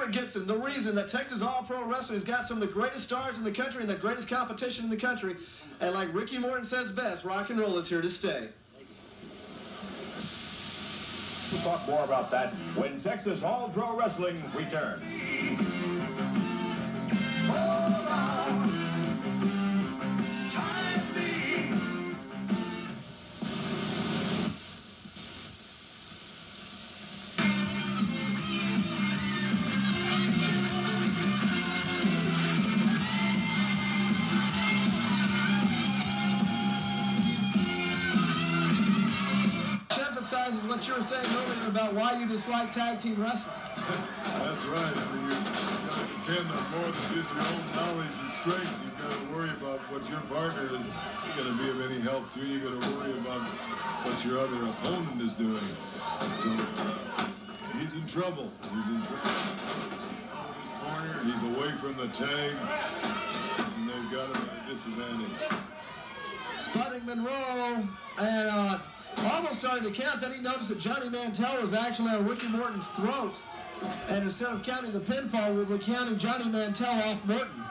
Robert Gibson, the reason that Texas All-Pro Wrestling has got some of the greatest stars in the country and the greatest competition in the country. And like Ricky Morton says best, rock and roll is here to stay. We'll talk more about that when Texas All-Pro Wrestling returns. Emphasizes what you were saying earlier about why you dislike tag team wrestling. That's right. I mean, you've got to depend on more than just your own knowledge and strength. You've got to worry about what your partner is going to be of any help to. You've got to worry about what your other opponent is doing. So he's in trouble. He's in trouble. In his corner, he's away from the tag, and they've got him at a disadvantage. Sputnik, Monroe, and almost starting to count. Then he noticed that Johnny Mantell was actually on Ricky Morton's throat. And instead of counting the pinfall, we'll be counting Johnny Mantell off Morton.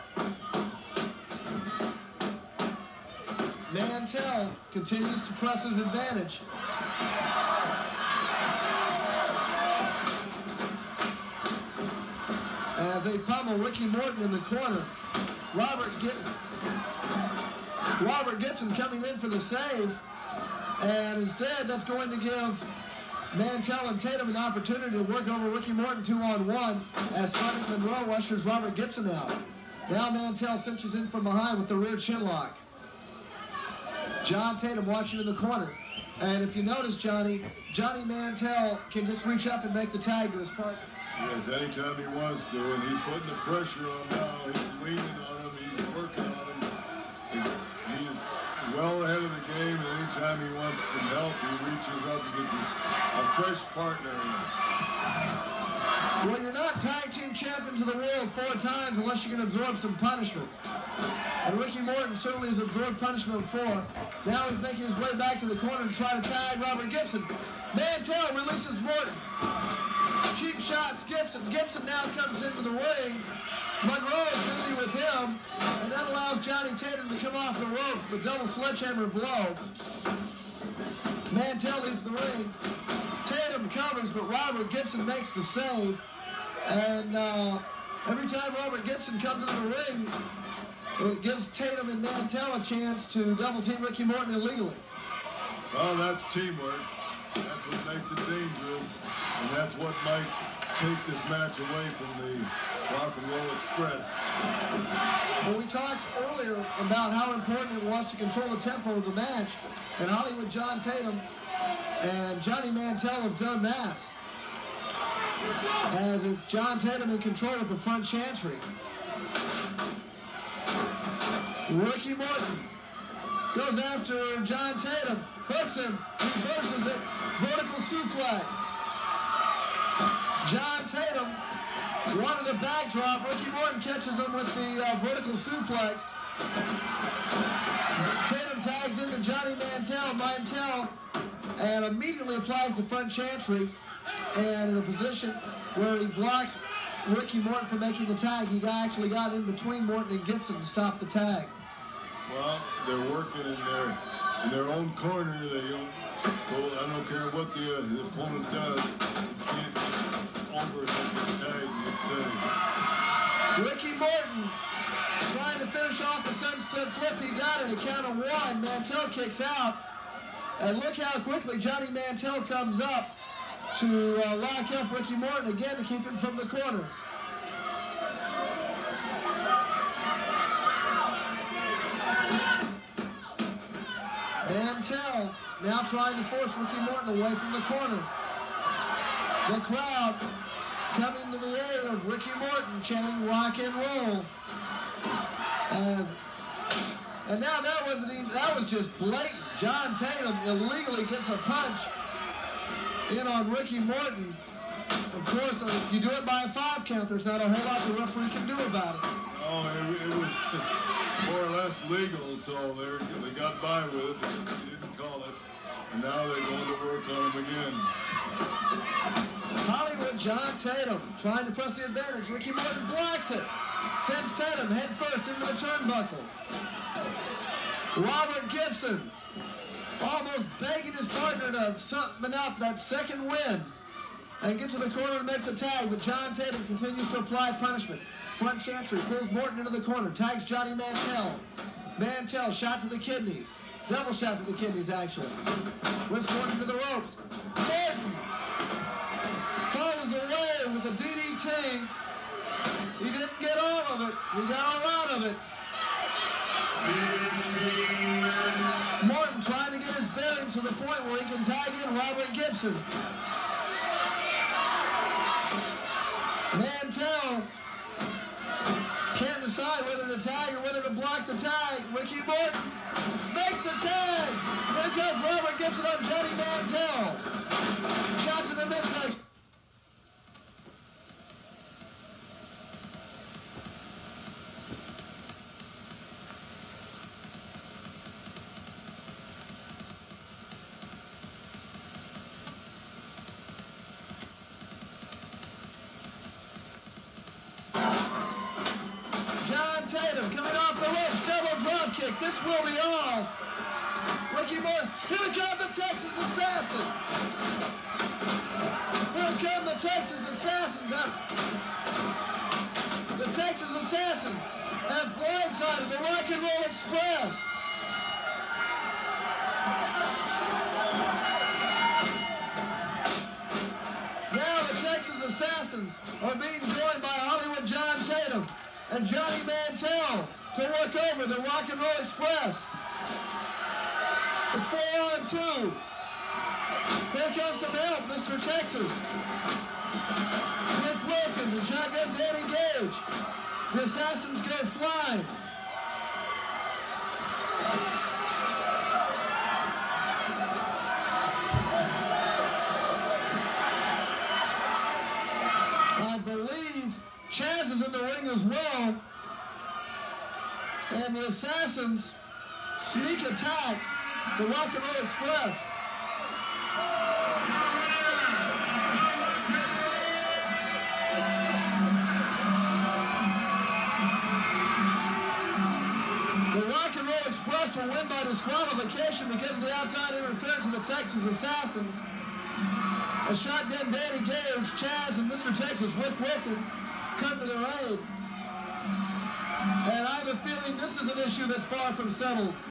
Mantell continues to press his advantage. As they pummel Ricky Morton in the corner. Robert Gibson coming in for the save. And instead, that's going to give Mantell and Tatum an opportunity to work over Ricky Morton 2-on-1 as Sputnik Monroe ushers Robert Gibson out. Now Mantell cinches in from behind with the rear chin lock. John Tatum watching in the corner. And if you notice, Johnny Mantell can just reach up and make the tag to his partner. Yes, anytime he wants to, and he's putting the pressure on now. He's leaning on him, he's working on him. He's well ahead of the game, and anytime he wants some help, he reaches up and gets a fresh partner in. Well, you're not tag team champions of the world 4 times unless you can absorb some punishment. And Ricky Morton certainly has absorbed punishment before. Now he's making his way back to the corner to try to tag Robert Gibson. Mantell releases Morton. Cheap shots Gibson. Gibson now comes into the ring. Monroe is busy with him, and that allows Johnny Tatum to come off the ropes. The double sledgehammer blow. Mantell leaves the ring. Tatum covers, but Robert Gibson makes the save. And every time Robert Gibson comes into the ring, it gives Tatum and Mantell a chance to double team Ricky Morton illegally. Well, that's teamwork. That's what makes it dangerous, and that's what might take this match away from the Rock and Roll Express. Well, we talked earlier about how important it was to control the tempo of the match, and Hollywood John Tatum and Johnny Mantell have done that. As it's John Tatum in control of the front chantry. Ricky Morton goes after John Tatum, hooks him, reverses it, vertical suplex. John Tatum wanted a backdrop. Ricky Morton catches him with the vertical suplex. Tatum tags into Johnny Mantell, and immediately applies the front chantry. And in a position where he blocks Ricky Morton from making the tag, he actually got in between Morton and Gibson to stop the tag. Well, they're working in their own corner. So I don't care what the opponent does. You can't overlook the tag and get saved. Ricky Morton trying to finish off the sunset flip. He got it. A count of 1. Mantell kicks out. And look how quickly Johnny Mantell comes up to lock up Ricky Morton again to keep him from the corner. Mantell now trying to force Ricky Morton away from the corner. The crowd coming to the aid of Ricky Morton chanting rock and roll. And now that was just blatant. John Tatum illegally gets a punch in on Ricky Morton. Of course, if you do it by a 5 count, there's not a whole lot the referee can do about it. Oh, it was more or less legal, so they got by with it. They didn't call it, and now they're going to work on him again. Hollywood John Tatum trying to press the advantage. Ricky Morton blocks it. Sends Tatum head first into the turnbuckle. Robert Gibson almost begging his partner to something up that second win and get to the corner and make the tag, but John Tatum continues to apply punishment. Front chantry, pulls Morton into the corner, tags Johnny Mantell. Mantell, shot to the kidneys. Double shot to the kidneys, actually. Whips Morton to the ropes. Morton follows away with the DDT. He didn't get all of it. He got a lot of it. Morton trying to get his bearings to the point where he can tag in Robert Gibson. Mantell can't decide whether to tag or whether to block the tag. Ricky Morton makes the tag. Here comes Robert Gibson on Johnny Mantell. Shot to the midsection. Tatum coming off the ropes, double drop kick. This will be all. Ricky Morton. Here come the Texas Assassins. Here come the Texas Assassins. The Texas Assassins have blindsided the Rock and Roll Express. Now the Texas Assassins are being joined by Hollywood John Tatum and Johnny Mantell to work over the Rock and Roll Express. It's 4-on-2. Here comes some help, Mr. Texas. Rick Wilkins and shotgun Danny Gage. The Assassins go flying. I believe Chaz is in the ring as well, and the Assassins sneak attack the Rock and Roll Express. The Rock and Roll Express will win by disqualification because of the outside interference of the Texas Assassins. A shotgun Danny Gage, Chaz, and Mr. Texas, Rick Wilkins, come to their aid. And I have a feeling this is an issue that's far from settled.